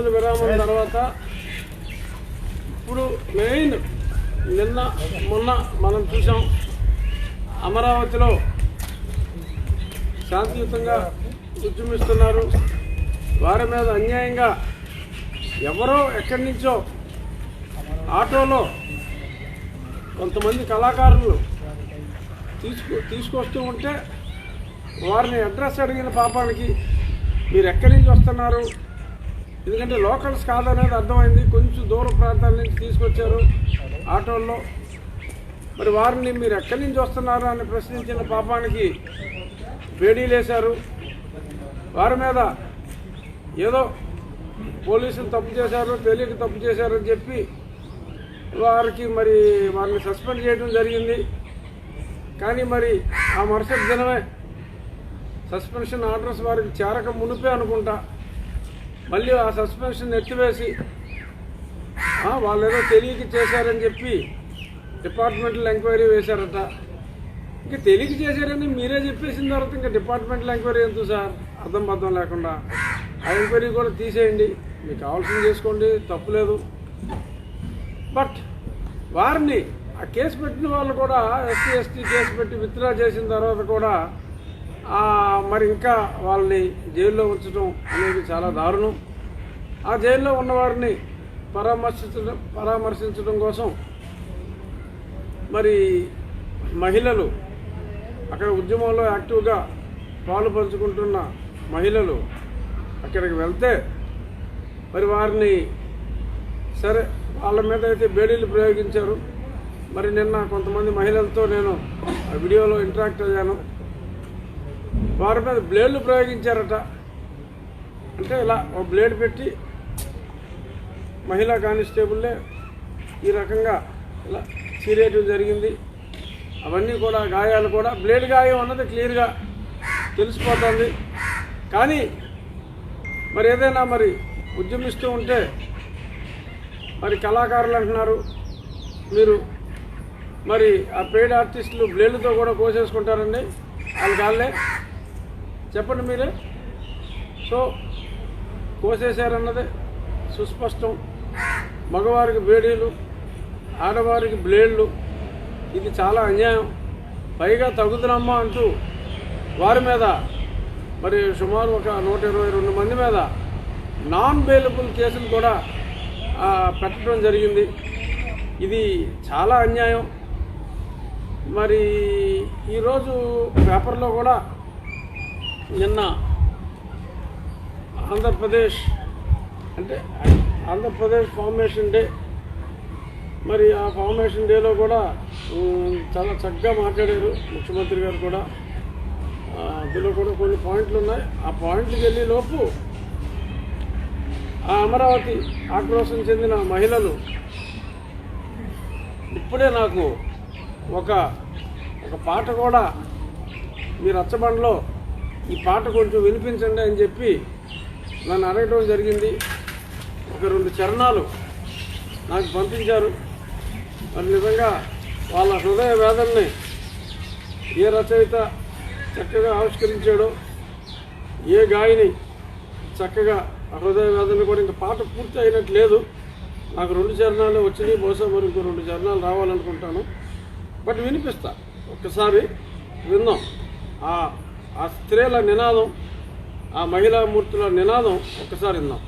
రోజుల విరామం తర్వాత ఇప్పుడు మెయిన్ నిన్న మొన్న మనం చూసాం అమరావతిలో శాంతియుతంగా ఉద్యమిస్తున్నారు. వారి మీద అన్యాయంగా ఎవరో ఎక్కడి నుంచో ఆటోలో కొంతమంది కళాకారులు తీసుకొస్తూ ఉంటే వారిని అడ్రస్ అడిగిన పాపానికి మీరు ఎక్కడి నుంచి వస్తున్నారు, ఎందుకంటే లోకల్స్ కాదనేది అర్థమైంది. కొంచెం దూర ప్రాంతాల నుంచి తీసుకొచ్చారు ఆటోల్లో. మరి వారిని మీరు ఎక్కడి నుంచి వస్తున్నారు అని ప్రశ్నించిన పాపానికి వేడీలేశారు. వారి మీద ఏదో పోలీసులు తప్పు చేశారు, తెలియక తప్పు చేశారని చెప్పి వారిని సస్పెండ్ చేయడం జరిగింది. కానీ మరి ఆ మరుసటి దినమే సస్పెన్షన్ ఆర్డర్స్ వారికి చేరక మునిపే అనుకుంటా మళ్ళీ ఆ సస్పెన్షన్ ఎత్తివేసి వాళ్ళు ఏదో తెలియక చేశారని చెప్పి డిపార్ట్మెంటల్ ఎంక్వైరీ వేశారట. ఇంకా తెలియక చేశారని మీరే చెప్పేసిన తర్వాత ఇంకా డిపార్ట్మెంటల్ ఎంక్వైరీ ఎందుకు సార్? అర్థం బద్దం లేకుండా ఆ ఎంక్వైరీ కూడా తీసేయండి, మీకు కావాల్సింది చేసుకోండి, తప్పులేదు. బట్ వారిని ఆ కేసు పెట్టిన వాళ్ళు కూడా ఎస్సీ కేసు పెట్టి విత్డ్రా చేసిన తర్వాత కూడా మరి ఇంకా వాళ్ళని జైల్లో ఉంచడం అనేది చాలా దారుణం. ఆ జైల్లో ఉన్నవారిని పరామర్శించడం కోసం మరి మహిళలు అక్కడ ఉద్యమంలో యాక్టివ్గా పాలు పంచుకుంటున్న మహిళలు అక్కడికి వెళ్తే మరి వారిని సరే వాళ్ళ మీద అయితే బేడీలు ప్రయోగించారు. మరి నిన్న కొంతమంది మహిళలతో నేను ఆ వీడియోలో ఇంటరాక్ట్ అయ్యాను. వారి మీద బ్లేడ్లు ప్రయోగించారట. అంటే ఇలా ఒక బ్లేడ్ పెట్టి మహిళా కానిస్టేబుల్లే ఈ రకంగా ఇలా చీరేయడం జరిగింది. అవన్నీ కూడా గాయాలు కూడా బ్లేడ్ గాయం అన్నది క్లియర్గా తెలిసిపోతుంది. కానీ మరి ఏదైనా మరి ఉద్యమిస్తూ ఉంటే మరి కళాకారులు అంటున్నారు, మీరు మరి ఆ పెయిడ్ ఆర్టిస్టులు బ్లేడ్లతో కూడా కోసేసుకుంటారండి వాళ్ళే చెప్పండి మీరే. సో కోసేశారన్నదే సుస్పష్టం. మగవారికి బేడీలు, ఆడవారికి బ్లేడ్లు, ఇది చాలా అన్యాయం. పైగా తగుదనమ్మా అంటూ వారి మీద మరి సుమారు ఒక 122 మంది మీద నాన్ బెయిలబుల్ కేసులు కూడా పెట్టడం జరిగింది. ఇది చాలా అన్యాయం. మరి ఈరోజు పేపర్లో కూడా నిన్న ఆంధ్రప్రదేశ్ ఫార్మేషన్ డే, మరి ఆ ఫార్మేషన్ డేలో కూడా చాలా చక్కగా మాట్లాడారు ముఖ్యమంత్రి గారు కూడా. అందులో కూడా కొన్ని పాయింట్లు ఉన్నాయి. ఆ పాయింట్కి వెళ్ళే లోపు ఆ అమరావతి ఆక్రోశం చెందిన మహిళలు ఇప్పుడే నాకు ఒక పాట కూడా మీ రచ్చబండలో ఈ పాట కొంచెం వినిపించండి అని చెప్పి నన్ను అడగడం జరిగింది. ఒక 2 చరణాలు నాకు పంపించారు. మరి నిజంగా వాళ్ళ హృదయ వేదనని ఏ రచయిత చక్కగా ఆవిష్కరించాడో, ఏ గాయని చక్కగా హృదయ వేదన కూడా. ఇంకా పాట పూర్తి అయినట్టు లేదు. నాకు 2 చరణాలు వచ్చినాయి. బహుశా మరి ఇంకో 2 చరణాలు రావాలనుకుంటాను. బట్ వినిపిస్తా, ఒక్కసారి విందాం. ఆ స్త్రీల నినాదం, ఆ మహిళా మూర్తుల నినాదం ఒక్కసారి విందాం.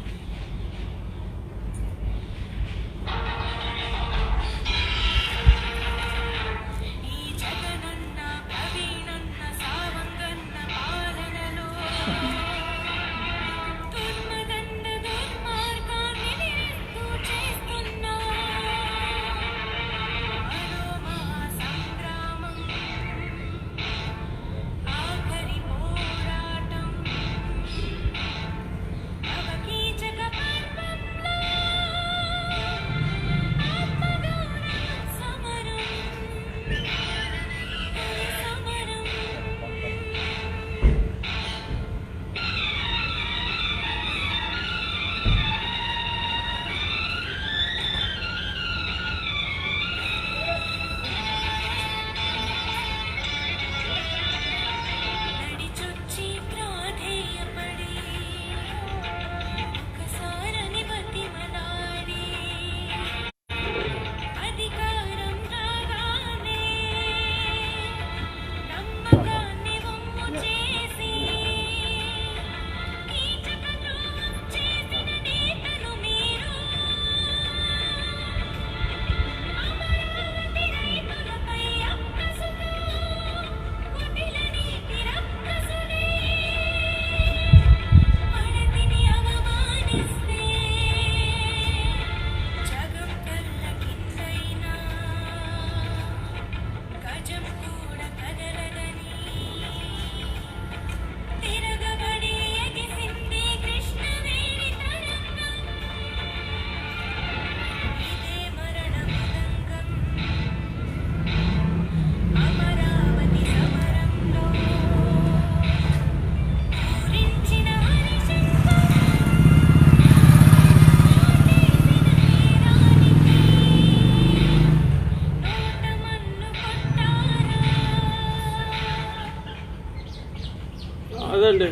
అదండి,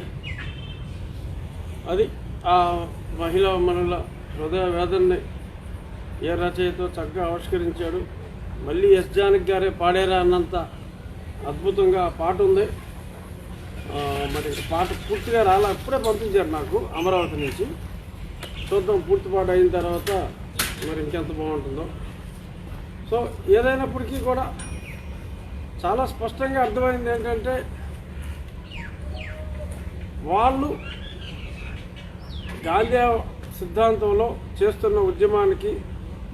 అది ఆ మహిళా మనుల హృదయ వేదనని ఏ రచయితో చక్కగా ఆవిష్కరించాడు. మళ్ళీ ఎస్ జానకి గారే పాడారా అన్నంత అద్భుతంగా ఆ పాట ఉంది. మరి పాట పూర్తిగా రాలా, అప్పుడే పంపించారు నాకు అమరావతి నుంచి. చూద్దాం పూర్తి పాట అయిన తర్వాత మరి ఇంకెంత బాగుంటుందో. సో ఏదైనప్పటికీ కూడా చాలా స్పష్టంగా అర్థమైంది ఏంటంటే, వాళ్ళు గాంధీ సిద్ధాంతంలో చేస్తున్న ఉద్యమానికి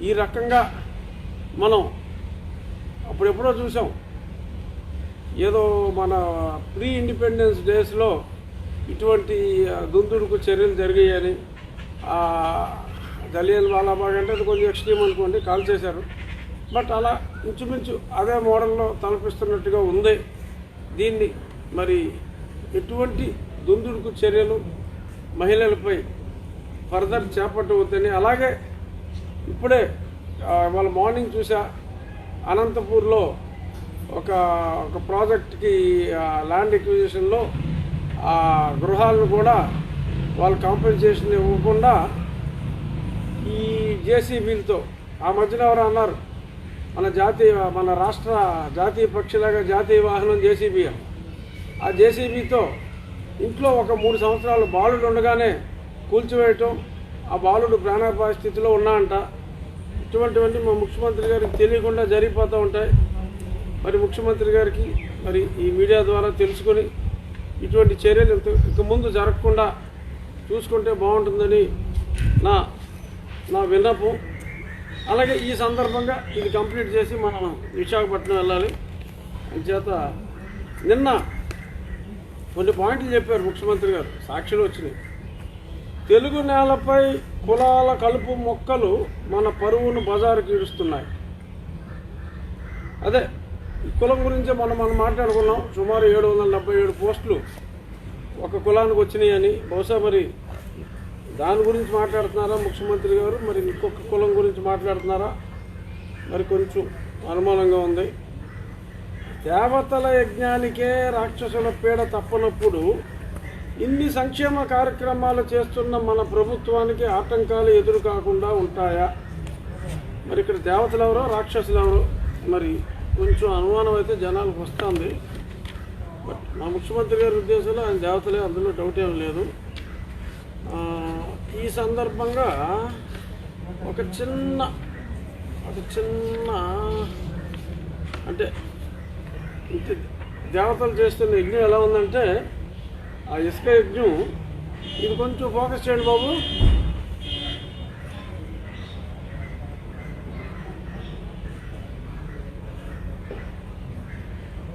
ఈ రకంగా మనం అప్పుడెప్పుడో చూసాం. ఏదో మన ప్రీ ఇండిపెండెన్స్ డేస్లో ఇటువంటి దుందుడుకు చర్యలు జరిగాయని, జలియన్ వాలాబాగ్ అంటే అది కొంచెం ఎక్స్ట్రీమ్ అనుకోండి, కాల్ చేశారు. బట్ అలా ఇంచుమించు అదే మోడల్లో తలపిస్తున్నట్టుగా ఉంది. దీన్ని మరి ఎటువంటి దుందుడుకు చర్యలు మహిళలపై ఫర్దర్ చేపట్టవద్దని, అలాగే ఇప్పుడే వాళ్ళ మార్నింగ్ చూసా అనంతపూర్లో ఒక ప్రాజెక్ట్కి ల్యాండ్ ఎక్విజిషన్లో గృహాలను కూడా వాళ్ళు కాంపెన్సేషన్ ఇవ్వకుండా ఈ జేసీబీలతో, ఆ మధ్యన ఎవరు అన్నారు మన రాష్ట్ర జాతీయ పక్షిలాగా జాతీయ వాహనం జేసీబీ, ఆ జేసీబీతో ఇంట్లో ఒక 3 సంవత్సరాలు బాలుడు ఉండగానే కూల్చివేయటం, ఆ బాలుడు ప్రాణాపాయ స్థితిలో ఉన్నాయంట. ఇటువంటివన్నీ మా ముఖ్యమంత్రి గారికి తెలియకుండా జరిగిపోతూ ఉంటాయి. మరి ముఖ్యమంత్రి గారికి మరి ఈ మీడియా ద్వారా తెలుసుకొని ఇటువంటి చర్యలు ఇంక ముందు జరగకుండా చూసుకుంటే బాగుంటుందని నా విన్నపం. అలాగే ఈ సందర్భంగా ఇది కంప్లీట్ చేసి మనం విశాఖపట్నం వెళ్ళాలి. అంచేత నిన్న కొన్ని పాయింట్లు చెప్పారు ముఖ్యమంత్రి గారు, సాక్షులు వచ్చినాయి. తెలుగు నేలపై కులాల కలుపు మొక్కలు మన పరువును బజారుకి ఈడుస్తున్నాయి. అదే కులం గురించే మనం మాట్లాడుకున్నాం. సుమారు 777 పోస్టులు ఒక కులానికి వచ్చినాయని. బహుశా మరి దాని గురించి మాట్లాడుతున్నారా ముఖ్యమంత్రి గారు, మరి ఇంకొక కులం గురించి మాట్లాడుతున్నారా, మరి కొంచెం అనుమానంగా ఉంది. దేవతల యజ్ఞానికే రాక్షసుల పీడ తప్పనప్పుడు ఇన్ని సంక్షేమ కార్యక్రమాలు చేస్తున్న మన ప్రభుత్వానికి ఆటంకాలు ఎదురు కాకుండా ఉంటాయా? మరి ఇక్కడ దేవతలు ఎవరో రాక్షసులు ఎవరో మరి కొంచెం అనుమానం అయితే జనాలకు వస్తుంది. బట్ మా ముఖ్యమంత్రి గారి ఉద్దేశంలో ఆయన దేవతలే, అందులో డౌట్ ఏం లేదు. ఈ సందర్భంగా ఒక చిన్న అంటే దేవతలు చేస్తున్న యజ్ఞం ఎలా ఉందంటే, ఆ ఇసుక యజ్ఞం, ఇది కొంచెం ఫోకస్ చేయండి బాబు.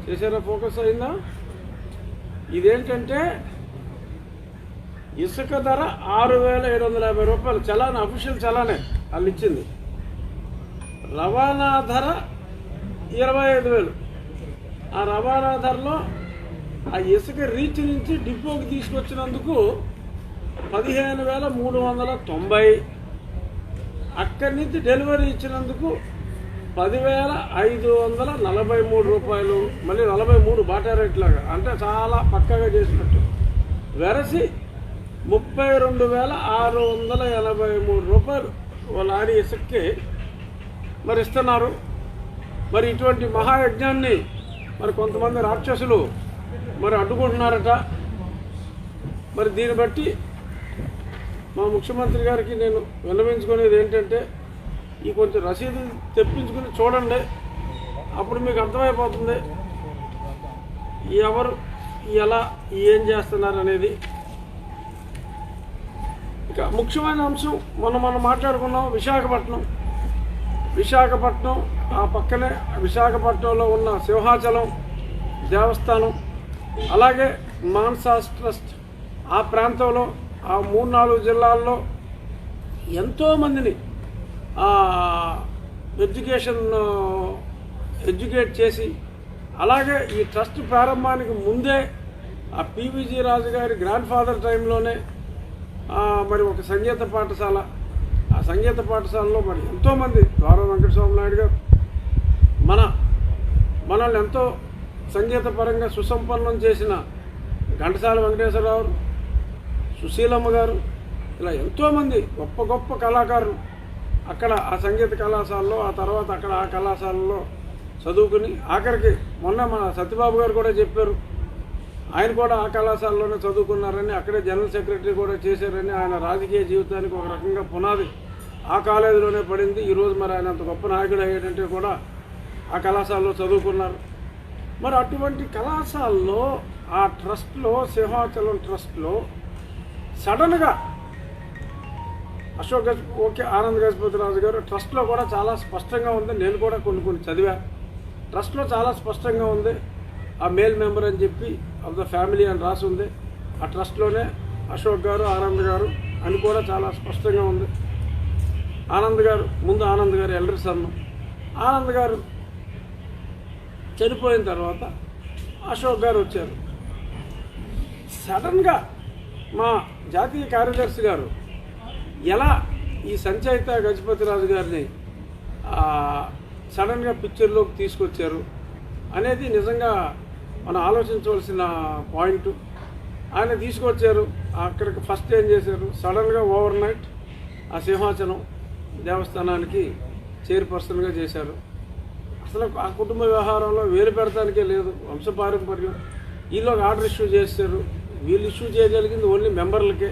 చేసారా? ఫోకస్ అయిందా? ఇదేంటంటే ఇసుక ధర 6,750 రూపాయలు చలానా, అఫీషియల్ చలానే వాళ్ళు ఇచ్చింది. రవాణా ధర 25,000. ఆ రవాణా ధరలో ఆ ఇసుక రీచ్ నుంచి డిపోకి తీసుకొచ్చినందుకు 15,390, అక్కడి నుంచి డెలివరీ ఇచ్చినందుకు 10,543 రూపాయలు. మళ్ళీ 43 బాటా రేట్ లాగా, అంటే చాలా పక్కాగా చేసినట్టు. వెరసి 32,683 రూపాయలు లారీ ఇసుక్కి మరి ఇస్తున్నారు. మరి ఇటువంటి మహాయజ్ఞాన్ని మరి కొంతమంది రాక్షసులు మరి అడ్డుకుంటున్నారట. మరి దీన్ని బట్టి మా ముఖ్యమంత్రి గారికి నేను విన్నవించుకునేది ఏంటంటే, ఈ కొంచెం రసీదు తెప్పించుకుని చూడండి, అప్పుడు మీకు అర్థమైపోతుంది ఎవరు ఎలా ఏం చేస్తున్నారు అనేది. ఇక ముఖ్యమైన అంశం మనం మాట్లాడుకున్నాం విశాఖపట్నం ఆ పక్కనే విశాఖపట్నంలో ఉన్న సింహాచలం దేవస్థానం, అలాగే మాన్సాస్ ట్రస్ట్, ఆ ప్రాంతంలో ఆ 3-4 జిల్లాల్లో ఎంతోమందిని ఎడ్యుకేట్ చేసి, అలాగే ఈ ట్రస్ట్ ప్రారంభానికి ముందే ఆ పివిజి రాజు గారి గ్రాండ్ ఫాదర్ టైంలోనే మరి ఒక సంగీత పాఠశాల, ఆ సంగీత పాఠశాలలో మరి ఎంతోమంది, ద్వారం వెంకటస్వామి నాయుడు గారు మనల్ని ఎంతో సంగీతపరంగా సుసంపన్నం చేసిన ఘంటసాల వెంకటేశ్వరరావు, సుశీలమ్మ గారు, ఇలా ఎంతోమంది గొప్ప గొప్ప కళాకారులు అక్కడ ఆ సంగీత కళాశాలలో, ఆ తర్వాత అక్కడ ఆ కళాశాలలో చదువుకుని ఆఖరికి మొన్న మన సత్యబాబు గారు కూడా చెప్పారు, ఆయన కూడా ఆ కళాశాలలోనే చదువుకున్నారని, అక్కడే జనరల్ సెక్రటరీ కూడా చేశారని, ఆయన రాజకీయ జీవితానికి ఒక రకంగా పునాది ఆ కాలేజీలోనే పడింది. ఈరోజు మరి ఆయన అంత గొప్ప నాయకుడు అయ్యేటంటే కూడా ఆ కళాశాలలో చదువుకున్నారు. మరి అటువంటి కళాశాలలో ఆ ట్రస్ట్లో, సింహాచలం ట్రస్ట్లో సడన్గా అశోక్ ఓకే ఆనంద్ గజపతిరాజు గారు ట్రస్ట్లో కూడా చాలా స్పష్టంగా ఉంది, నేను కూడా కొన్ని చదివా, ట్రస్ట్లో చాలా స్పష్టంగా ఉంది ఆ మేల్ మెంబర్ అని చెప్పి ఆఫ్ ద ఫ్యామిలీ అని రాసి ఉంది. ఆ ట్రస్ట్లోనే అశోక్ గారు, ఆనంద్ గారు అని కూడా చాలా స్పష్టంగా ఉంది. ఆనంద్ గారు ఎల్డర్ సన్ను. ఆనంద్ గారు చనిపోయిన తర్వాత అశోక్ గారు వచ్చారు. సడన్గా మా జాతీయ కార్యదర్శి గారు ఎలా ఈ సంచయిత గజపతిరాజు గారిని సడన్గా పిక్చర్లోకి తీసుకొచ్చారు అనేది నిజంగా మనం ఆలోచించవలసిన పాయింట్. ఆయన తీసుకొచ్చారు, అక్కడికి ఫస్ట్ ఏం చేశారు, సడన్గా ఓవర్ నైట్ ఆ సింహాచలం దేవస్థానానికి చైర్పర్సన్గా చేశారు. అసలు ఆ కుటుంబ వ్యవహారంలో వేలు పెడతానికే లేదు, వంశపారంపర్యం. వీళ్ళు ఆర్డర్ ఇష్యూ చేశారు, వీళ్ళు ఇష్యూ చేయగలిగింది ఓన్లీ మెంబర్లకే.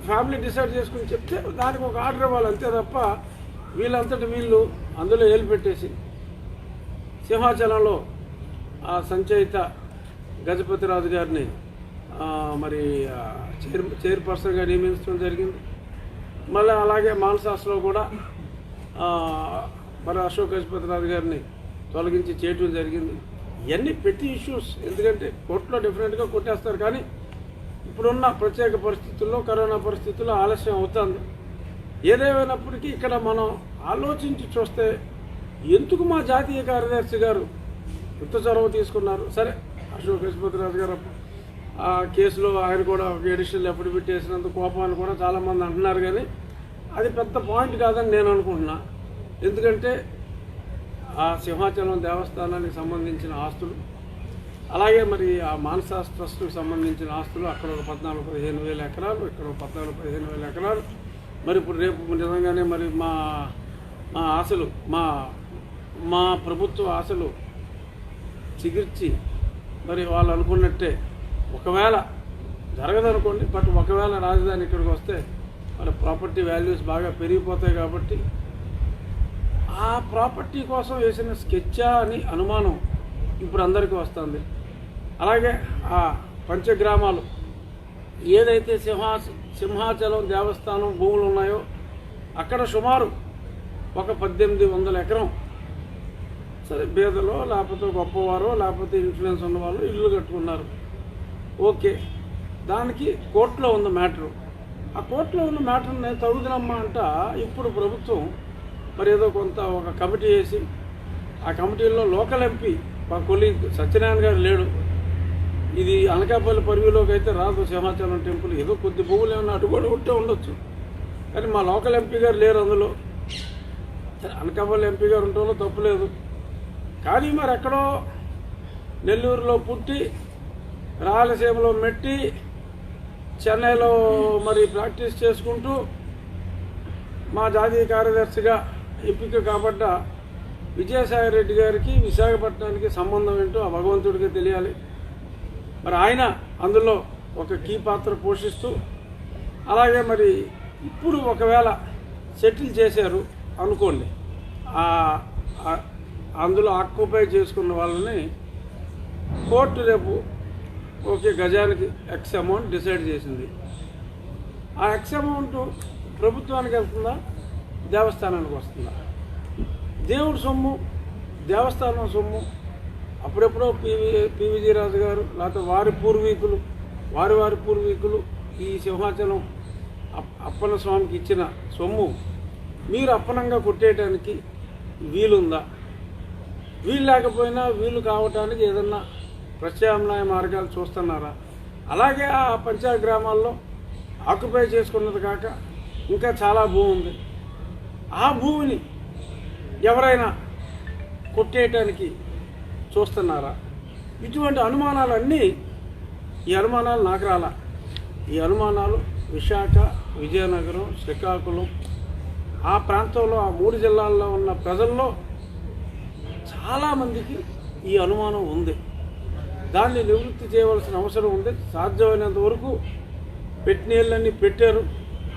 ఫ్యామిలీ డిసైడ్ చేసుకుని చెప్తే దానికి ఒక ఆర్డర్ ఇవ్వాలి అంతే తప్ప వీళ్ళంతటి వీళ్ళు అందులో ఏలు పెట్టేసి సింహాచలంలో ఆ సంచయిత గజపతిరాజు గారిని మరి చైర్పర్సన్గా నియమించడం జరిగింది. మళ్ళీ అలాగే మానసాస్లో కూడా మరి అశోక్ గజపతిరాజు గారిని తొలగించి చేయటం జరిగింది. ఇవన్నీ పెట్టి ఇష్యూస్, ఎందుకంటే కోర్టులో డెఫినెట్గా కొట్టేస్తారు, కానీ ఇప్పుడున్న ప్రత్యేక పరిస్థితుల్లో, కరోనా పరిస్థితుల్లో ఆలస్యం అవుతుంది. ఏదేమైనప్పటికీ ఇక్కడ మనం ఆలోచించి చూస్తే ఎందుకు మా జాతీయ కార్యదర్శి గారు ఇంత చొరవ తీసుకున్నారు. సరే, అశోక్ గజపతిరాజు గారు ఆ కేసులో ఆయన కూడా ఒక ఎడిషనల్ అఫిడవిట్ వేసినందుకు కోపాన్ని కూడా చాలామంది అంటున్నారు, కానీ అది పెద్ద పాయింట్ కాదని నేను అనుకుంటున్నా. ఎందుకంటే ఆ సింహాచలం దేవస్థానానికి సంబంధించిన ఆస్తులు, అలాగే మరి ఆ మానసాస్ ట్రస్ట్కి సంబంధించిన ఆస్తులు, అక్కడ ఒక 14-15 వేల ఎకరాలు, ఇక్కడ ఒక 14-15 వేల ఎకరాలు. మరి ఇప్పుడు రేపు నిజంగానే మరి మా ఆశలు, మా ప్రభుత్వ ఆశలు చిగిర్చి మరి వాళ్ళు అనుకున్నట్టే ఒకవేళ జరగదనుకోండి, బట్ ఒకవేళ రాజధాని ఇక్కడికి వస్తే మరి ప్రాపర్టీ వాల్యూస్ బాగా పెరిగిపోతాయి. కాబట్టి ఆ ప్రాపర్టీ కోసం వేసిన స్కెచ్చా అని అనుమానం ఇప్పుడు అందరికీ వస్తుంది. అలాగే ఆ పంచగ్రామాలు ఏదైతే సింహాచలం దేవస్థానం భూములు ఉన్నాయో అక్కడ సుమారు ఒక 1800 ఎకరం, సరే బేదలో లేకపోతే గొప్పవారో లేకపోతే ఇన్ఫ్లుయెన్స్ ఉన్నవాళ్ళు ఇల్లు కట్టుకున్నారు. ఓకే, దానికి కోర్టులో ఉన్న మ్యాటరు. ఆ కోర్టులో ఉన్న మ్యాటర్ని తగుదనమ్మా అంట ఇప్పుడు ప్రభుత్వం మరి ఏదో కొంత ఒక కమిటీ వేసి, ఆ కమిటీలో లోకల్ ఎంపీ మా కొలీగ్ సత్యనారాయణ గారు లేడు. ఇది అనకాపల్లి పరిధిలోకి అయితే రాదు సింహాచలం టెంపుల్, ఏదో కొద్ది భూములు ఏమన్నా అడ్డుకొని ఉంటే ఉండొచ్చు, కానీ మా లోకల్ ఎంపీ గారు లేరు అందులో. అనకాపల్లి ఎంపీ గారు ఉండటంలో తప్పులేదు, కానీ మరి ఎక్కడో నెల్లూరులో పుట్టి రాయలసీమలో మెట్టి చెన్నైలో మరి ప్రాక్టీస్ చేసుకుంటూ మా జాతీయ కార్యదర్శిగా ఎంపిక కాబట్ట విజయసాయి రెడ్డి గారికి విశాఖపట్నానికి సంబంధం ఏంటో ఆ భగవంతుడికి తెలియాలి. మరి ఆయన అందులో ఒక కీ పాత్ర పోషిస్తూ, అలాగే మరి ఇప్పుడు ఒకవేళ సెటిల్ చేశారు అనుకోండి, అందులో ఆక్యుపై చేసుకున్న వాళ్ళని కోర్టు రేపు ఓకే గజానికి ఎక్స్ అమౌంట్ డిసైడ్ చేసింది. ఆ ఎక్స్ అమౌంట్ ప్రభుత్వానికి వెళ్తుందా, దేవస్థానానికి వస్తుందా? దేవుడి సొమ్ము, దేవస్థానం సొమ్ము అప్పుడెప్పుడో పివిజి రాజు గారు లేకపోతే వారి పూర్వీకులు ఈ సింహాచలం అప్పన్న స్వామికి ఇచ్చిన సొమ్ము మీరు అప్పనంగా కొట్టేయడానికి వీలుందా? వీలు లేకపోయినా వీలు కావటానికి ఏదన్నా ప్రత్యామ్నాయ మార్గాలు చూస్తున్నారా? అలాగే ఆ పంచాగ్రామాల్లో ఆక్యుపై చేసుకున్నది కాక ఇంకా చాలా భూమి ఉంది. ఆ భూమిని ఎవరైనా కొట్టేయటానికి చూస్తున్నారా? ఇటువంటి అనుమానాలన్నీ ఈ అనుమానాలు నాకు రాలా. ఈ అనుమానాలు విశాఖ, విజయనగరం, శ్రీకాకుళం ఆ ప్రాంతంలో ఆ 3 జిల్లాల్లో ఉన్న ప్రజల్లో చాలామందికి ఈ అనుమానం ఉంది. దాన్ని నివృత్తి చేయవలసిన అవసరం ఉంది. సాధ్యమైనంత వరకు పెట్టిన ఏళ్ళన్నీ పెట్టారు.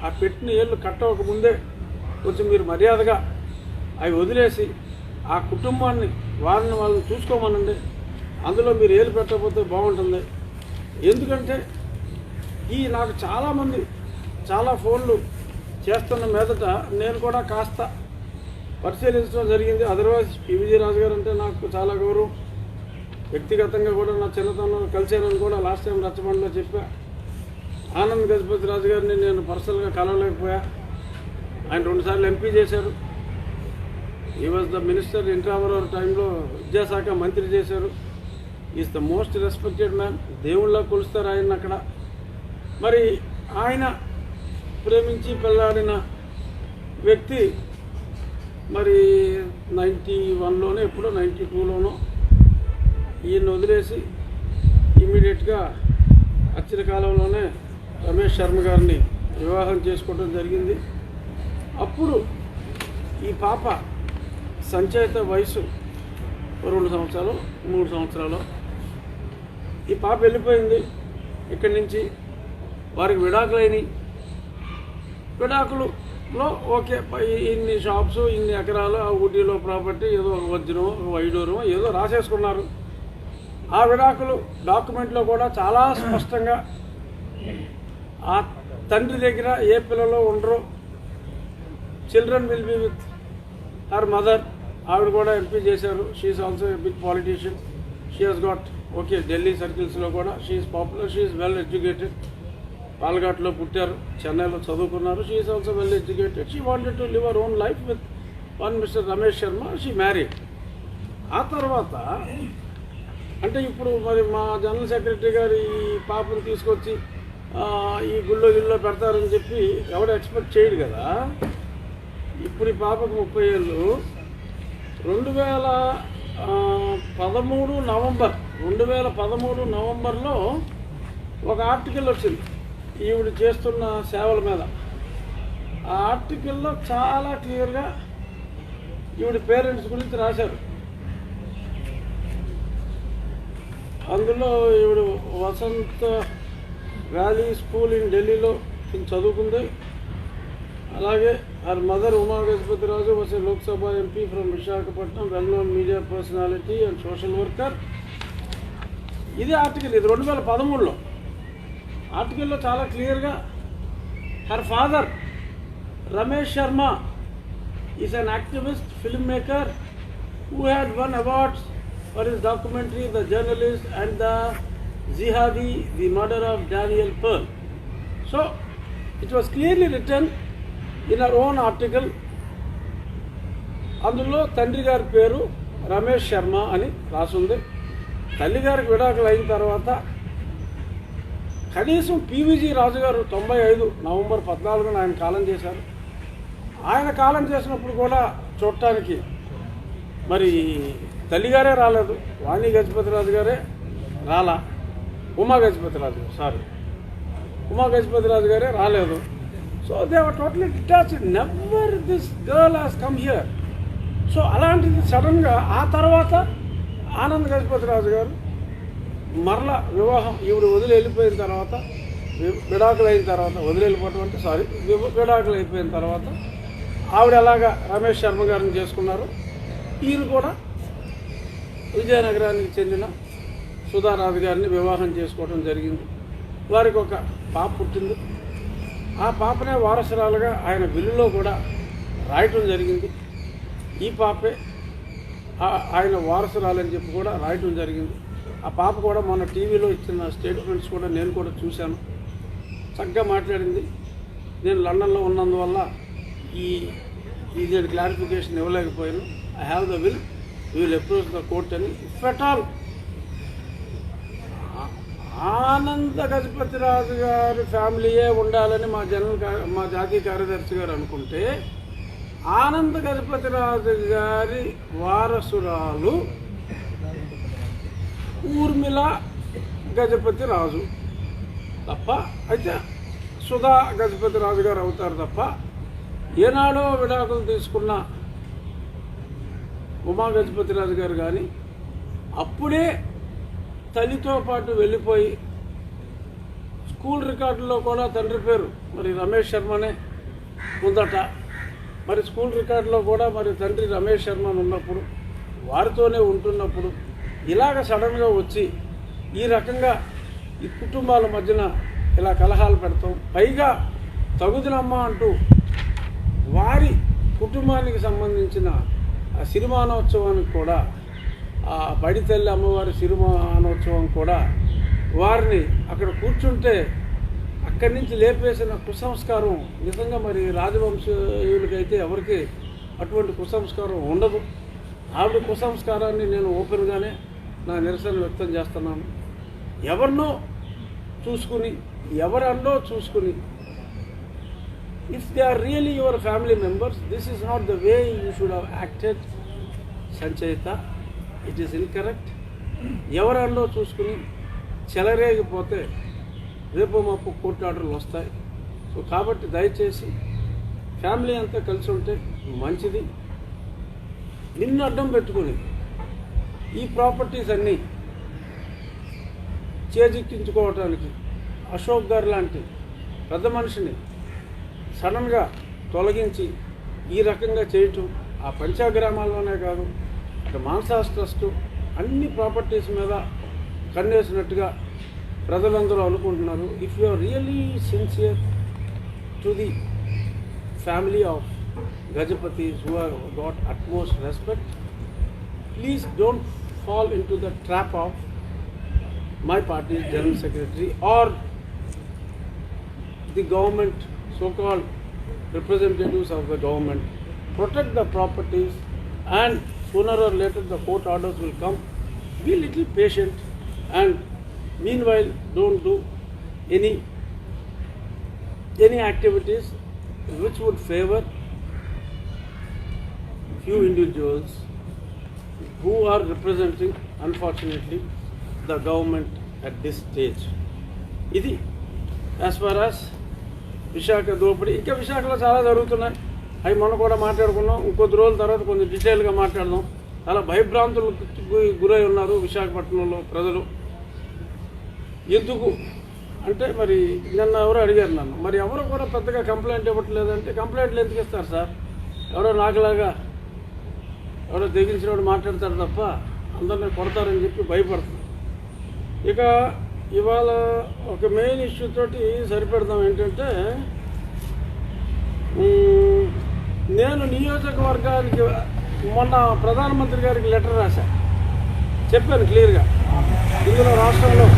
ఆ పెట్టిన ఏళ్ళు కట్టవక ముందే కొంచెం మీరు మర్యాదగా అవి వదిలేసి ఆ కుటుంబాన్ని వాళ్ళని చూసుకోమనండి. అందులో మీరు ఏళ్ళు పెట్టకపోతే బాగుంటుంది. ఎందుకంటే నాకు చాలామంది చాలా ఫోన్లు చేస్తున్న మీదట నేను కూడా కాస్త పరిశీలించడం జరిగింది. అదర్వైజ్ పివిజి రాజు గారు అంటే నాకు చాలా గౌరవం. వ్యక్తిగతంగా కూడా నా చిన్నతనంలో కలిసానని కూడా లాస్ట్ టైం రచ్చబండలో చెప్పా. ఆనంద్ గజపతి రాజు గారిని నేను పర్సనల్గా కలవలేకపోయా. ఆయన 2 సార్లు ఎంపీ చేశారు. ఈ was the minister NT Ramarao టైంలో విద్యాశాఖ మంత్రి చేశారు. Is the most respected man. దేవుళ్ళ కొలుస్తారు ఆయన అక్కడ. మరి ఆయన ప్రేమించి పెళ్ళాడిన వ్యక్తి మరి 91లోనే ఎప్పుడో 92లోనో ఈయన్ని వదిలేసి ఇమ్మీడియట్గా అచ్చిన కాలంలోనే రమేష్ శర్మ గారిని వివాహం చేసుకోవడం జరిగింది. అప్పుడు ఈ పాప సంచయిత వయసు 2 సంవత్సరాలు 3 సంవత్సరాలు ఈ పాప వెళ్ళిపోయింది ఇక్కడి నుంచి. వారికి విడాకులైనవి. విడాకులలో ఓకే ఇన్ని షాప్స్, ఇన్ని ఎకరాలు, ఆ ఊటీలో ప్రాపర్టీ ఏదో ఒక వజ్రం, ఒక వైడూరం ఏదో రాసేసుకున్నారు. ఆ విడాకులు డాక్యుమెంట్లో కూడా చాలా స్పష్టంగా ఆ తండ్రి దగ్గర ఏ పిల్లలు ఉండరు. Children will be with her mother. ఆవిడ కూడా ఎంపీ చేశారు. She's also a big politician. She has got okay Delhi సర్కిల్స్లో కూడా she's popular. She's well educated. పాల్ఘాట్లో పుట్టారు, చెన్నైలో చదువుకున్నారు. She's also well educated. She wanted to live our own life with one mister Ramesh Sharma. She married. ఆ తర్వాత అంటే ఇప్పుడు మరి మా జనరల్ సెక్రటరీ గారు ఈ పాపను తీసుకొచ్చి ఈ గుళ్ళో పెడతారని చెప్పి ఎవరు ఎక్స్పెక్ట్ చేయడు కదా. ఇప్పుడు ఈ పాపకు 30 ఏళ్ళు. 2013 నవంబర్లో ఒక ఆర్టికల్ వచ్చింది ఈవిడ చేస్తున్న సేవల మీద. ఆ ఆర్టికల్లో చాలా క్లియర్గా ఈవిడ పేరెంట్స్ గురించి రాశారు. అందులో ఈవిడ వసంత వ్యాలీ స్కూల్ ఇన్ ఢిల్లీలో చదువుకుంది. అలాగే her mother Uma Gajapati Raju was a Lok Sabha MP from Visakhapatnam, well known media personality and social worker. ఇది ఆర్టికల్. ఇది 2013లో ఆర్టికల్లో చాలా క్లియర్గా her father Ramesh Sharma is an activist, film maker who had won awards for his documentary The Journalist and the Jihadi, The Murder of Daniel Pearl. So it was clearly written in her own article. అందులో తండ్రి గారి పేరు రమేష్ శర్మ అని రాసుంది. తల్లి గారికి విడాకులు అయిన తర్వాత కనీసం పివిజి రాజు గారు 95 నవంబర్ 14న ఆయన కాలం చేశారు. ఆయన కాలం చేసినప్పుడు కూడా చూడటానికి మరి తల్లిగారే రాలేదు. వాణి గజపతి రాజు గారే రాలా. ఉమా గజపతి రాజు గారే రాలేదు. So they were totally detached. Never this girl has come here. So అలాంటిది సడన్గా ఆ తర్వాత ఆనంద్ గజపతి రాజు గారు మరలా వివాహం ఈవిడ వదిలి వెళ్ళిపోయిన తర్వాత, విడాకులు అయిన తర్వాత, విడాకులు అయిపోయిన తర్వాత ఆవిడ అలాగా రమేష్ శర్మ గారిని చేసుకున్నారు. ఈయన కూడా విజయనగరానికి చెందిన సుధారాజు గారిని వివాహం చేసుకోవడం జరిగింది. వారికి ఒక పాప పుట్టింది. ఆ పాపనే వారసురాలుగా ఆయన బిల్లులో కూడా రాయటం జరిగింది. ఈ పాపే ఆయన వారసురాలని చెప్పి కూడా రాయటం జరిగింది. ఆ పాప కూడా మన టీవీలో ఇచ్చిన స్టేట్మెంట్స్ కూడా నేను కూడా చూశాను. చక్కగా మాట్లాడింది. నేను లండన్లో ఉన్నందువల్ల ఇది క్లారిఫికేషన్ ఇవ్వలేకపోయాను. I have the will, we will approach the court అని. If at all Ananda Gajapati రాజు గారి ఫ్యామిలీయే ఉండాలని మా జాతీయ కార్యదర్శి గారు అనుకుంటే, ఆనంద గజపతి రాజు గారి వారసురాలు ఊర్మిళ గజపతి రాజు తప్ప, అయితే సుధా గజపతి రాజు గారు అవుతారు తప్ప, ఏనాడో విడాకులు తీసుకున్న ఉమా గజపతి రాజు గారు కానీ అప్పుడే తల్లితో పాటు వెళ్ళిపోయి స్కూల్ రికార్డుల్లో కూడా తండ్రి పేరు మరి రమేష్ శర్మనే ఉందట. మరి స్కూల్ రికార్డులో కూడా మరి తండ్రి రమేష్ శర్మన్ ఉన్నప్పుడు వారితోనే ఉంటున్నప్పుడు ఇలాగ సడన్గా వచ్చి ఈ రకంగా ఈ కుటుంబాల మధ్యన ఇలా కలహాలు పెడతాం, పైగా తగుదనమ్మ అంటూ వారి కుటుంబానికి సంబంధించిన ఆ సిరిమానోత్సవానికి కూడా ఆ బడితల్లి అమ్మవారి సిరిమానోత్సవం కూడా వారిని అక్కడ కూర్చుంటే అక్కడి నుంచి లేపేసిన కుసంస్కారం నిజంగా మరి రాజవంశీయులకైతే ఎవరికి అటువంటి కుసంస్కారం ఉండదు. ఆవిడ కుసంస్కారాన్ని నేను ఓపెన్గానే నా నిరసన వ్యక్తం చేస్తున్నాను. ఎవరినో చూసుకుని ఎవరన్నో చూసుకుని, if they are really your family members, this is not the way you should have acted Sanchayita. It is incorrect. ఎవరన్నో చూసుకుని చెలరేగిపోతే రేపు మాపు కోర్టు ఆర్డర్లు వస్తాయి. సో కాబట్టి దయచేసి ఫ్యామిలీ అంతా కలిసి ఉంటే మంచిది. నిన్ను అడ్డం పెట్టుకుని ఈ ప్రాపర్టీస్ అన్నీ చేజిక్కించుకోవటానికి అశోక్ గారు లాంటి పెద్ద మనిషిని సడన్గా తొలగించి ఈ రకంగా చేయటం ఆ పంచాగ్రామాల్లోనే కాదు, అటు మాన్సాస్ ట్రస్టు అన్ని ప్రాపర్టీస్ మీద కన్నేసినట్టుగా ప్రజలందరూ అనుకుంటున్నారు. If you are really sincere to the family of Gajapati's who have got utmost respect, please don't fall into the trap of my party's General Secretary or the government, so-called representatives of the government. Protect the properties, and sooner or later the court orders will come. Be a little patient, and meanwhile don't do any activities which would favor few individuals who are representing, unfortunately, the government at this stage. ఇది as far as Visakha దోపిడీ. ఇంకా విశాఖలో చాలా జరుగుతున్నాయి, అవి మనం కూడా మాట్లాడుకున్నాం. ఇంకొద్ది రోజుల తర్వాత కొంచెం డీటెయిల్గా మాట్లాడదాం. చాలా భయభ్రాంతులకు గురై ఉన్నారు విశాఖపట్నంలో ప్రజలు. ఎందుకు అంటే మరి నిన్న ఎవరో అడిగారు నన్ను, మరి ఎవరు కూడా పెద్దగా కంప్లైంట్ ఇవ్వట్లేదంటే, కంప్లైంట్లు ఎందుకు ఇస్తారు సార్, ఎవరో నాకులాగా ఎవరో తెగించినోడు మాట్లాడతారు తప్ప అందరినీ కొడతారని చెప్పి భయపడుతుంది. ఇక ఇవాళ ఒక మెయిన్ ఇష్యూ తోటి సరిపెడదాం. ఏంటంటే నేను నియోజకవర్గానికి మొన్న ప్రధానమంత్రి గారికి లెటర్ రాశాను, చెప్పాను క్లియర్గా. ఇందులో రాష్ట్రంలో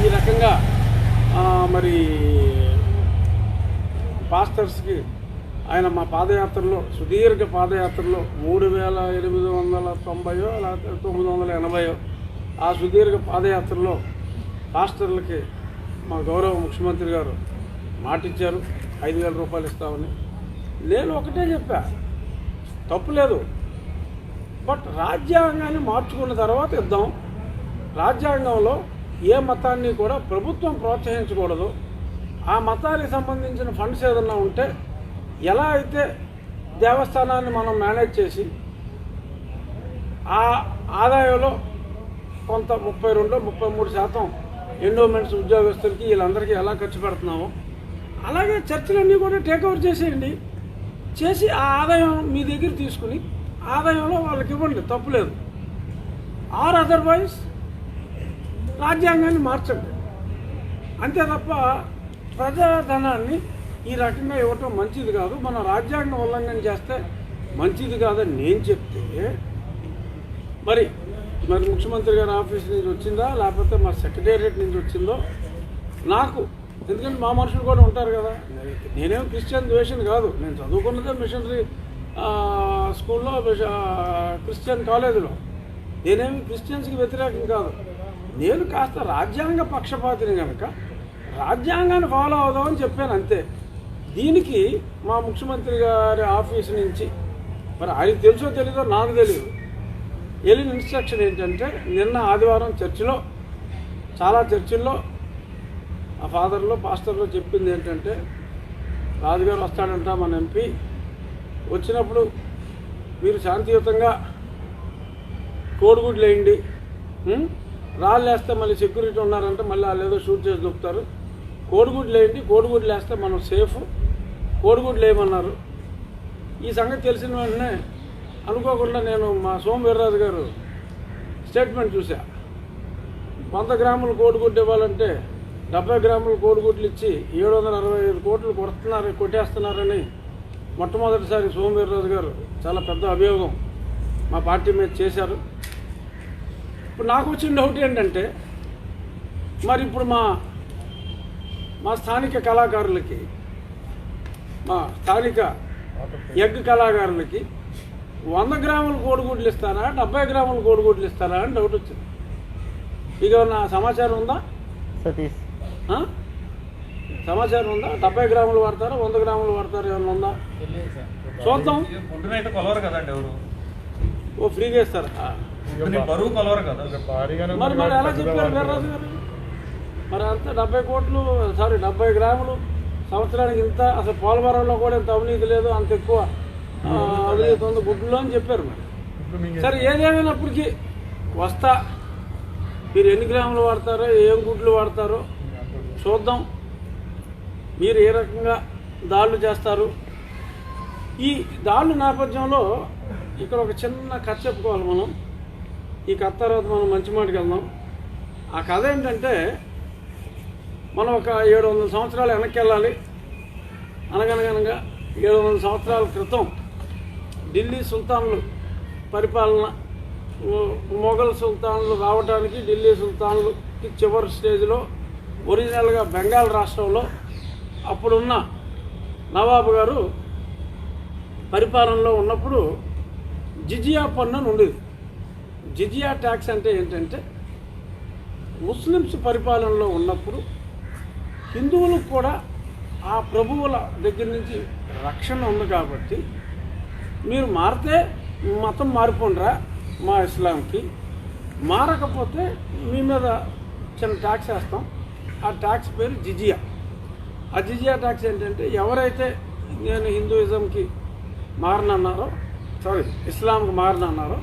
ఈ రకంగా మరి పాస్టర్స్కి ఆయన మా పాదయాత్రలో, సుదీర్ఘ పాదయాత్రలో 3890 లేకపోతే 980 ఆ సుదీర్ఘ పాదయాత్రలో పాస్టర్లకి మా గౌరవ ముఖ్యమంత్రి గారు మాటిచ్చారు 5000 రూపాయలు ఇస్తామని. నేను ఒకటే చెప్పా, తప్పులేదు, బట్ రాజ్యాంగాన్ని మార్చుకున్న తర్వాత ఇద్దాం. రాజ్యాంగంలో ఏ మతాన్ని కూడా ప్రభుత్వం ప్రోత్సహించకూడదు. ఆ మతానికి సంబంధించిన ఫండ్స్ ఏదన్నా ఉంటే, ఎలా అయితే దేవస్థానాన్ని మనం మేనేజ్ చేసి ఆ ఆదాయంలో కొంత 32-33% ఎండోమెంట్స్ ఉద్యోగస్తులకి వీళ్ళందరికీ ఎలా ఖర్చు పెడుతున్నామో, అలాగే చర్చలన్నీ కూడా టేక్ఓవర్ చేసేయండి. చేసి ఆ ఆదాయం మీ దగ్గర తీసుకుని ఆదాయంలో వాళ్ళకి ఇవ్వండి, తప్పులేదు. ఆర్ అదర్వైజ్ రాజ్యాంగాన్ని మార్చండి, అంతే తప్ప ప్రజాధనాన్ని ఈ రకంగా ఇవ్వటం మంచిది కాదు. మన రాజ్యాంగ ఉల్లంఘన చేస్తే మంచిది కాదని నేను చెప్తే, మరి ముఖ్యమంత్రి గారి ఆఫీస్ నుంచి వచ్చిందా లేకపోతే మా సెక్రటేరియట్ నుంచి వచ్చిందో నాకు, ఎందుకంటే మా మనుషులు కూడా ఉంటారు కదా. నేనేం క్రిస్టియన్ ద్వేషం కాదు, నేను చదువుకున్నదే మిషనరీ స్కూల్లో, క్రిస్టియన్ కాలేజీలో. నేనేమి క్రిస్టియన్స్కి వ్యతిరేకం కాదు. నేను కాస్త రాజ్యాంగ పక్షపాతిని కనుక రాజ్యాంగాన్ని ఫాలో అవుదామని చెప్పాను, అంతే. దీనికి మా ముఖ్యమంత్రి గారి ఆఫీసు నుంచి మరి ఆయనకు తెలుసో తెలీదో నాకు తెలియదు, వెళ్ళిన ఇన్స్ట్రక్షన్ ఏంటంటే, నిన్న ఆదివారం చర్చిలో చాలా చర్చిల్లో ఆ ఫాదర్లో పాస్టర్లో చెప్పింది ఏంటంటే, రాజుగారు వస్తాడంట మన ఎంపీ, వచ్చినప్పుడు మీరు శాంతియుతంగా కోడిగుడ్లు వేయండి, రాళ్ళు వేస్తే మళ్ళీ సెక్యూరిటీ ఉన్నారంటే మళ్ళీ వాళ్ళు ఏదో షూట్ చేసి దొక్కుతారు, కోడిగుడ్లు వేయండి, కోడిగుడ్లు వేస్తే మనం సేఫ్, కోడిగుడ్లు వేయమన్నారు. ఈ సంగతి తెలిసిన వెంటనే అనుకోకుండా నేను మా సోమ వీర్రాజు గారు స్టేట్మెంట్ చూసా. 100 గ్రాములు కోడిగుడ్డు ఇవ్వాలంటే 70 గ్రాముల కోడిగుడ్లు ఇచ్చి 765 కోట్లు కొట్టేస్తున్నారని మొట్టమొదటిసారి సోమ వీర్రాజు గారు చాలా పెద్ద అభియోగం మా పార్టీ మీద చేశారు. ఇప్పుడు నాకు వచ్చిన డౌట్ ఏంటంటే, మరి ఇప్పుడు మా స్థానిక కళాకారులకి, మా స్థానిక ఎగ్ కళాకారులకి 100 గ్రాముల కోడిగుడ్లు ఇస్తారా, 70 గ్రాముల కోడిగుడ్లు ఇస్తారా అని డౌట్ వచ్చింది. ఇక నా సమాచారం ఉందా? సతీష్ సమాచారం ఉందా? 70 గ్రాములు వాడతారా, 100 గ్రాములు వాడతారా, ఏమన్నా ఉందా? చూద్దాం. కొలవరు కదండి ఎవరు, ఓ ఫ్రీగా ఇస్తారా? బరువు కొలవరు కదా. మరి ఎలా చెప్పారు వీర్రాజు గారు? మరి అంత 70 గ్రాములు సంవత్సరానికి ఇంత, అసలు పోలవరంలో కూడా ఇంత అవినీతి లేదు, అంత ఎక్కువ అవినీతి ఉంది గుడ్లో అని చెప్పారు. మరి సరే, ఏదేమైనప్పటికీ వస్తా, మీరు ఎన్ని గ్రాములు వాడతారో, ఏం గుడ్లు వాడతారో చూద్దాం, మీరు ఏ రకంగా దాడులు చేస్తారు. ఈ దాడుల నేపథ్యంలో ఇక్కడ ఒక చిన్న కథ చెప్పుకోవాలి మనం. ఈ కథ తర్వాత మనం మంచి మాటకి వెళ్దాం. ఆ కథ ఏంటంటే, మనం ఒక 700 సంవత్సరాలు వెనక్కి వెళ్ళాలి. అనగనగనగా 700 సంవత్సరాల క్రితం ఢిల్లీ సుల్తాన్లు పరిపాలన, మొఘల్ సుల్తాన్లు రావడానికి ఢిల్లీ సుల్తాన్లకి చివరి స్టేజ్లో ఒరిజినల్గా బెంగాల్ రాష్ట్రంలో అప్పుడున్న నవాబు గారు పరిపాలనలో ఉన్నప్పుడు జిజియా పన్ను అని ఉండేది. జిజియా ట్యాక్స్ అంటే ఏంటంటే, ముస్లిమ్స్ పరిపాలనలో ఉన్నప్పుడు హిందువులకు కూడా ఆ ప్రభువుల దగ్గర నుంచి రక్షణ ఉంది కాబట్టి, మీరు మారితే మతం మారిపోండిరా మా ఇస్లాంకి, మారకపోతే మీ మీద చిన్న ట్యాక్స్ వేస్తాం. ఆ ట్యాక్స్ పేరు జిజియా. ఆ జిజియా ట్యాక్స్ ఏంటంటే, ఎవరైతే నేను హిందూయిజంకి మారనన్నారో, ఇస్లాంకి మారనన్నారో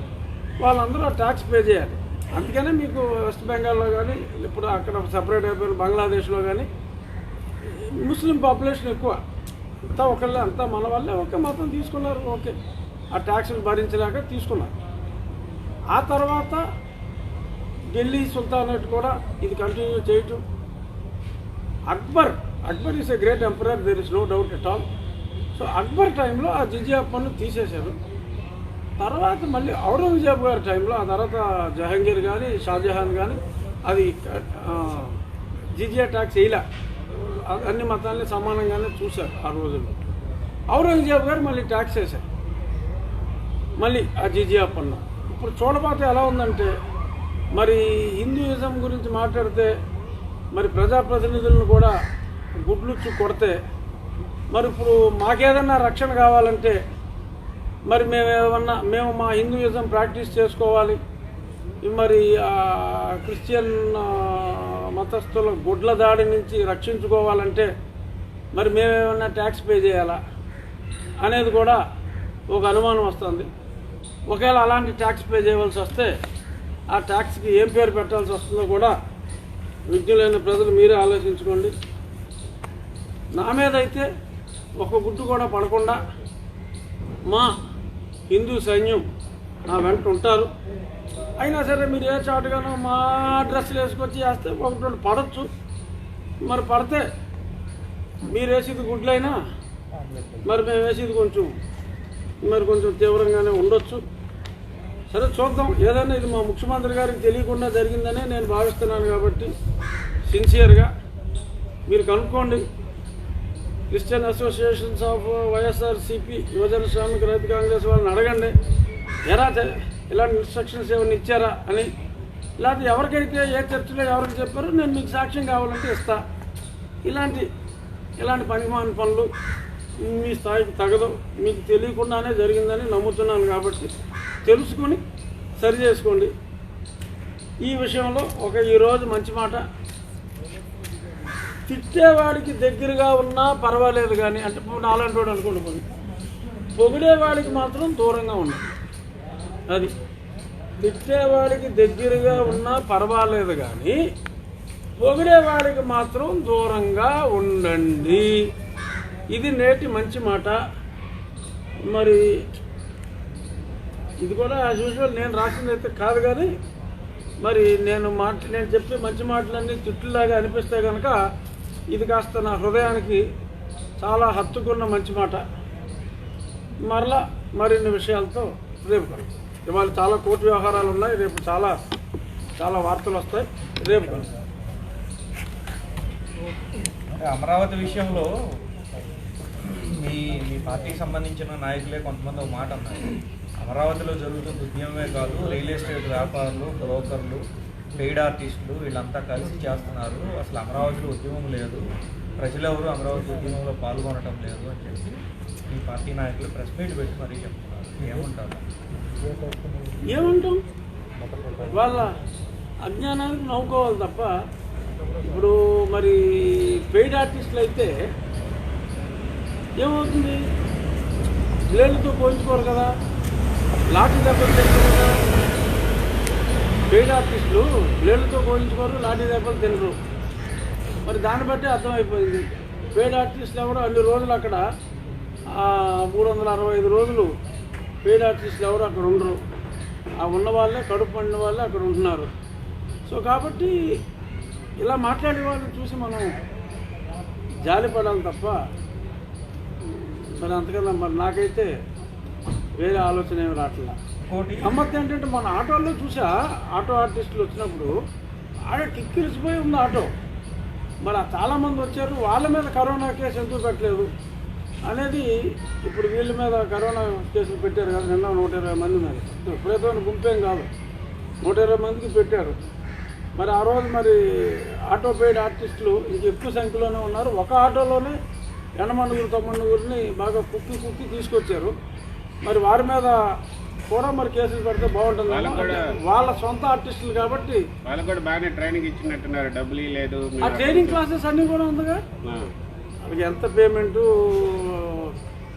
వాళ్ళందరూ ఆ ట్యాక్స్ పే చేయాలి. అందుకనే మీకు వెస్ట్ బెంగాల్లో కానీ, ఇప్పుడు అక్కడ సపరేట్ అయిపోయిన బంగ్లాదేశ్లో కానీ ముస్లిం పాపులేషన్ ఎక్కువ. అంతా ఒకళ్ళే, అంతా మన వాళ్ళే, ఒకే మతం తీసుకున్నారు, ఓకే, ఆ ట్యాక్స్ని భరించలేక తీసుకున్నారు. ఆ తర్వాత ఢిల్లీ సుల్తానేట్ కూడా ఇది కంటిన్యూ చేయటం. Akbar is a great emperor, there is no doubt at all. So Akbar టైంలో ఆ జిజియా పన్ను తీసేశారు. తర్వాత మళ్ళీ ఔరంగజేబు గారి టైంలో, ఆ తర్వాత జహాంగీర్ కానీ షాజహాన్ కానీ అది జిజియా ట్యాక్స్ వేయలే, అన్ని మతాలని సమానంగానే చూశారు ఆ రోజుల్లో. ఔరంగజేబు గారు మళ్ళీ ట్యాక్స్ వేశారు, మళ్ళీ ఆ జిజియా పన్ను. ఇప్పుడు చూడబోతే ఎలా ఉందంటే, మరి హిందూయిజం గురించి మాట్లాడితే మరి ప్రజాప్రతినిధులను కూడా గుడ్లుచ్చు కొడితే, మరి ఇప్పుడు మాకేదన్నా రక్షణ కావాలంటే మరి మేము మా హిందూయిజం ప్రాక్టీస్ చేసుకోవాలి, మరి క్రిస్టియన్ మతస్థుల గుడ్ల దాడి నుంచి రక్షించుకోవాలంటే మరి మేమేమన్నా ట్యాక్స్ పే చేయాలా అనేది కూడా ఒక అనుమానం వస్తుంది. ఒకవేళ అలాంటి ట్యాక్స్ పే చేయవలసి వస్తే ఆ ట్యాక్స్కి ఏం పేరు పెట్టాల్సి వస్తుందో కూడా విజ్ఞులైన ప్రజలు మీరే ఆలోచించుకోండి. నా మీద అయితే ఒక గుడ్డు కూడా పడకుండా మా హిందూ సైన్యం నా వెంట ఉంటారు. అయినా సరే మీరు ఏ చాటుగానో మా డ్రెస్సులు వేసుకొచ్చి వేస్తే ఒకటి పడవచ్చు. మరి పడితే మీరు వేసేది గుడ్లైనా మరి మేము వేసేది కొంచెం తీవ్రంగానే ఉండొచ్చు. సరే చూద్దాం. ఏదైనా ఇది మా ముఖ్యమంత్రి గారికి తెలియకుండా జరిగిందనే నేను భావిస్తున్నాను కాబట్టి సిన్సియర్గా మీరు కనుక్కోండి. క్రిస్టియన్ అసోసియేషన్స్ ఆఫ్ వైఎస్ఆర్సీపీ యువజన శ్రామిక రైతు కాంగ్రెస్ వాళ్ళని అడగండి, ఇలాంటి ఇన్స్ట్రక్షన్స్ ఏమైనా ఇచ్చారా అని. లేకపోతే ఎవరికైతే ఏ చర్చలో ఎవరికి చెప్పారో నేను మీకు సాక్ష్యం కావాలంటే ఇస్తా. ఇలాంటి పనిమాన పనులు మీ స్థాయికి తగదు, మీకు తెలియకుండానే జరిగిందని నమ్ముతున్నాను కాబట్టి తెలుసుకొని సరి చేసుకోండి. ఈ విషయంలో ఈరోజు మంచి మాట, తిట్టేవాడికి దగ్గరగా ఉన్నా పర్వాలేదు కానీ, అంటే నాలాంటి వాడు అనుకోండి, పొగిడేవాడికి మాత్రం దూరంగా ఉండాలి. అది తిట్టేవాడికి దగ్గరగా ఉన్నా పర్వాలేదు కానీ పొగిడేవాడికి మాత్రం దూరంగా ఉండండి. ఇది నేటి మంచి మాట. మరి ఇది కూడా యాజ్ యూజువల్ నేను రాసింది అయితే కాదు, కానీ మరి నేను చెప్పే మంచి మాటలన్నీ తిట్టులాగా అనిపిస్తే కనుక ఇది కాస్త నా హృదయానికి చాలా హత్తుకున్న మంచి మాట. మరలా మరిన్ని విషయాలతో రేపు కలుగుతాం. ఇవాళ చాలా కోర్టు వ్యవహారాలు ఉన్నాయి, రేపు చాలా చాలా వార్తలు వస్తాయి. రేపు కలుగుతాం. అమరావతి విషయంలో మీ పార్టీకి సంబంధించిన నాయకులే కొంతమంది ఒక మాట అన్నారు. అమరావతిలో జరుగుతున్న ఉద్యమమే కాదు, రియల్ ఎస్టేట్ వ్యాపారులు, బ్రోకర్లు, పెయిడ్ ఆర్టిస్టులు వీళ్ళంతా కలిసి చేస్తున్నారు. అసలు అమరావతిలో ఉద్యమం లేదు, ప్రజలెవరూ అమరావతి ఉద్యమంలో పాల్గొనడం లేదు అని చెప్పి మీ పార్టీ నాయకులు ప్రెస్ మీట్ పెట్టి మరీ చెప్తున్నారు. ఏమంటాం? వాళ్ళ అజ్ఞానానికి నవ్వుకోవాలి తప్ప. ఇప్పుడు మరి పెయిడ్ ఆర్టిస్టులు అయితే ఏమవుతుంది? బ్లేడ్లతో పోయించుకోరు కదా, లాఠీ దెబ్బలు తినరు కదా. పెయిడ్ ఆర్టిస్టులు బ్లేడ్లతో పోయించుకోరు, లాఠీ దెబ్బలు తినరు. మరి దాన్ని బట్టి అర్థమైపోయింది పెయిడ్ ఆర్టిస్టులు ఎవరు అన్ని రోజులు అక్కడ 365 రోజులు పెయిడ్ ఆర్టిస్టులు ఎవరు అక్కడ ఉండరు. ఆ ఉన్న వాళ్ళే, కడుపు పండిన వాళ్ళే అక్కడ ఉంటున్నారు. సో కాబట్టి ఇలా మాట్లాడే వాళ్ళని చూసి మనం జాలిపడాలి తప్ప మరి అంతకన్నా మరి నాకైతే వేరే ఆలోచన ఏమి రావట్లా. గమ్మత్తు ఏంటంటే మన ఆటోల్లో చూసా, ఆటో ఆర్టిస్టులు వచ్చినప్పుడు ఆడ కిక్కిరిసిపోయి ఉంది ఆటో. మరి చాలామంది వచ్చారు, వాళ్ళ మీద కరోనా కేసు ఎందుకు పెట్టలేదు అనేది. ఇప్పుడు వీళ్ళ మీద కరోనా కేసులు పెట్టారు కదా, నిన్న 120 మంది మీద. విపరీతమైన గుంపేం కాదు, 120 మందికి పెట్టారు. మరి ఆ రోజు మరి ఆటో పెయిడ్ ఆర్టిస్టులు ఇంక ఎక్కువ సంఖ్యలోనే ఉన్నారు. ఒక ఆటోలోనే 8-9 బాగా కుక్కి తీసుకొచ్చారు. మరి వారి మీద కూడా మరి కేసులు పెడితే బాగుంటుంది. వాళ్ళ సొంత ఆర్టిస్టులు కాబట్టి వాళ్ళకు కూడా బాగానే ట్రైనింగ్ ఇచ్చినట్టున్నారు, డబ్బులు లేదు. ఆ ట్రైనింగ్ క్లాసెస్ అన్నీ కూడా ఉందిగా, వాళ్ళకి ఎంత పేమెంటు,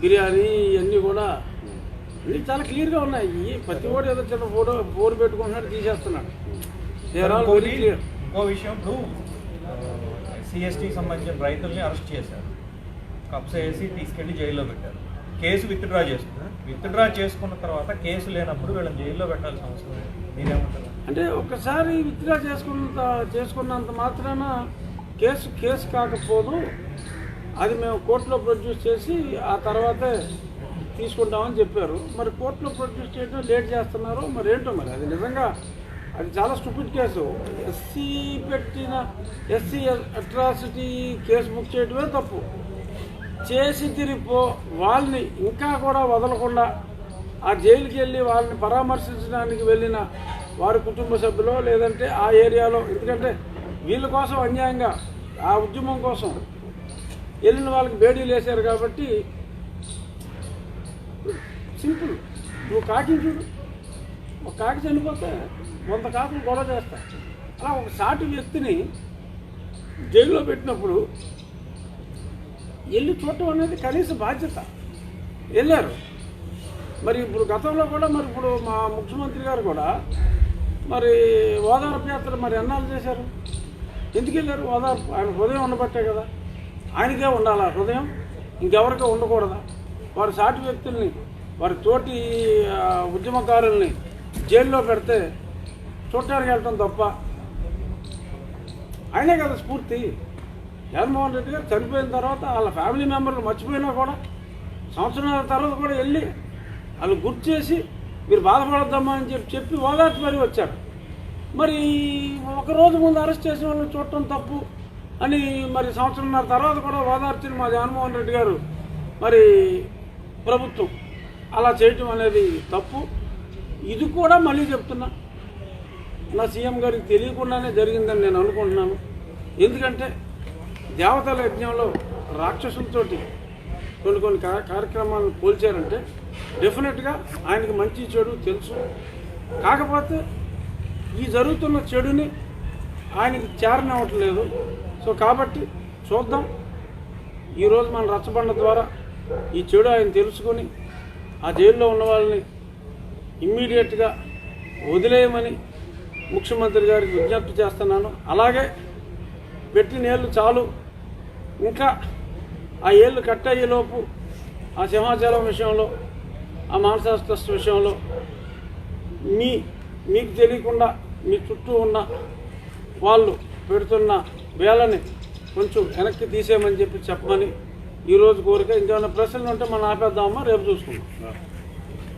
బిర్యానీ ఇవన్నీ కూడా ఇవి చాలా క్లియర్గా ఉన్నాయి. ప్రతి కూడా ఏదో చిన్న ఫోటో పెట్టుకుంటున్నాడు, తీసేస్తున్నాడు. ఇంకో విషయం, ఇప్పుడు సిఎస్టీకి సంబంధించిన రైతుల్ని అరెస్ట్ చేశారు, కబ్జా చేసి తీసుకెళ్లి జైల్లో పెట్టారు. కేసు విత్డ్రా చేస్తున్నారు. విత్డ్రా చేసుకున్న తర్వాత కేసు లేనప్పుడు వీళ్ళని జైల్లో పెట్టాల్సిన అవసరం లేదు. మీరేమంటారు? అంటే ఒక్కసారి విత్డ్రా చేసుకున్నంత మాత్రాన కేసు కాకపోదు. అది మేము కోర్టులో ప్రొడ్యూస్ చేసి ఆ తర్వాతే తీసుకుంటామని చెప్పారు. మరి కోర్టులో ప్రొడ్యూస్ చేయడం లేట్ చేస్తున్నారు, మరి ఏంటో. మరి అది నిజంగా అది చాలా stupid case. SC atrocity case book చేయడమే తప్పు. చేసి తిరిగిపో వాళ్ళని ఇంకా కూడా వదలకుండా ఆ జైలుకి వెళ్ళి వాళ్ళని పరామర్శించడానికి వెళ్ళిన వారి కుటుంబ సభ్యులు, లేదంటే ఆ ఏరియాలో, ఎందుకంటే వీళ్ళ కోసం అన్యాయంగా ఆ ఉద్యమం కోసం వెళ్ళిన వాళ్ళకి బేడీలు వేశారు కాబట్టి సింపుల్. నువ్వు కాకిని చూడు, ఒక కాకి చనిపోతే 100 కాకులు గొడవ చేస్తా. అలా ఒక సాటి వ్యక్తిని జైల్లో పెట్టినప్పుడు వెళ్ళి చూడటం అనేది కనీస బాధ్యత. వెళ్ళారు. మరి ఇప్పుడు గతంలో కూడా మరి ఇప్పుడు మా ముఖ్యమంత్రి గారు కూడా మరి ఓదార్పు యాత్ర మరి ఎన్నాళ్ళు చేశారు? ఎందుకు వెళ్ళారు? ఓదార్పు ఆయన హృదయం ఉండబట్టే కదా. ఆయనకే ఉండాలా హృదయం, ఇంకెవరికీ ఉండకూడదా? వారి సాటి వ్యక్తుల్ని, వారి తోటి ఉద్యమకారుల్ని జైల్లో పెడితే చూడటానికి వెళ్ళటం తప్ప. ఆయనే కదా స్ఫూర్తి. జగన్మోహన్ రెడ్డి గారు చనిపోయిన తర్వాత వాళ్ళ ఫ్యామిలీ మెంబర్లు మర్చిపోయినా కూడా సంవత్సరాల తర్వాత కూడా వెళ్ళి వాళ్ళు గుర్తు చేసి మీరు బాధపడొద్దమ్మా అని చెప్పి ఓదార్చి మరీ వచ్చారు. మరి ఒకరోజు ముందు అరెస్ట్ చేసిన వాళ్ళని చూడటం తప్పు అని మరి సంవత్సరంన్నర తర్వాత కూడా ఓదార్చిన మా జగన్మోహన్ రెడ్డి గారు మరి ప్రభుత్వం అలా చేయటం అనేది తప్పు. ఇది కూడా మళ్ళీ చెప్తున్నా, నా సీఎం గారికి తెలియకుండానే జరిగిందని నేను అనుకుంటున్నాను. ఎందుకంటే దేవతల యజ్ఞంలో రాక్షసులతోటి కొన్ని కార్యక్రమాలను పోల్చారంటే డెఫినెట్గా ఆయనకి మంచి చెడు తెలుసు. కాకపోతే ఈ జరుగుతున్న చెడుని ఆయనకి చేరనివ్వట్లేదు. సో కాబట్టి చూద్దాం, ఈరోజు మన రచ్చబండ ద్వారా ఈ చెడు ఆయన తెలుసుకొని ఆ జైల్లో ఉన్న వాళ్ళని ఇమ్మీడియట్గా వదిలేయమని ముఖ్యమంత్రి గారికి విజ్ఞప్తి చేస్తున్నాను. అలాగే పెట్టిన ఏళ్ళు చాలు, ఇంకా ఆ ఏళ్ళు కట్ అయ్యేలోపు ఆ సింహాచలం విషయంలో, ఆ మానసాస్ ట్రస్ట్ విషయంలో మీకు తెలియకుండా మీ చుట్టూ ఉన్న వాళ్ళు పెడుతున్న వేలని కొంచెం వెనక్కి తీసేయమని చెప్పమని ఈరోజు కోరిక. ఇంకేమైనా ప్రశ్నలు ఉంటే మనం ఆపేద్దామమ్మా, రేపు చూసుకుందాం.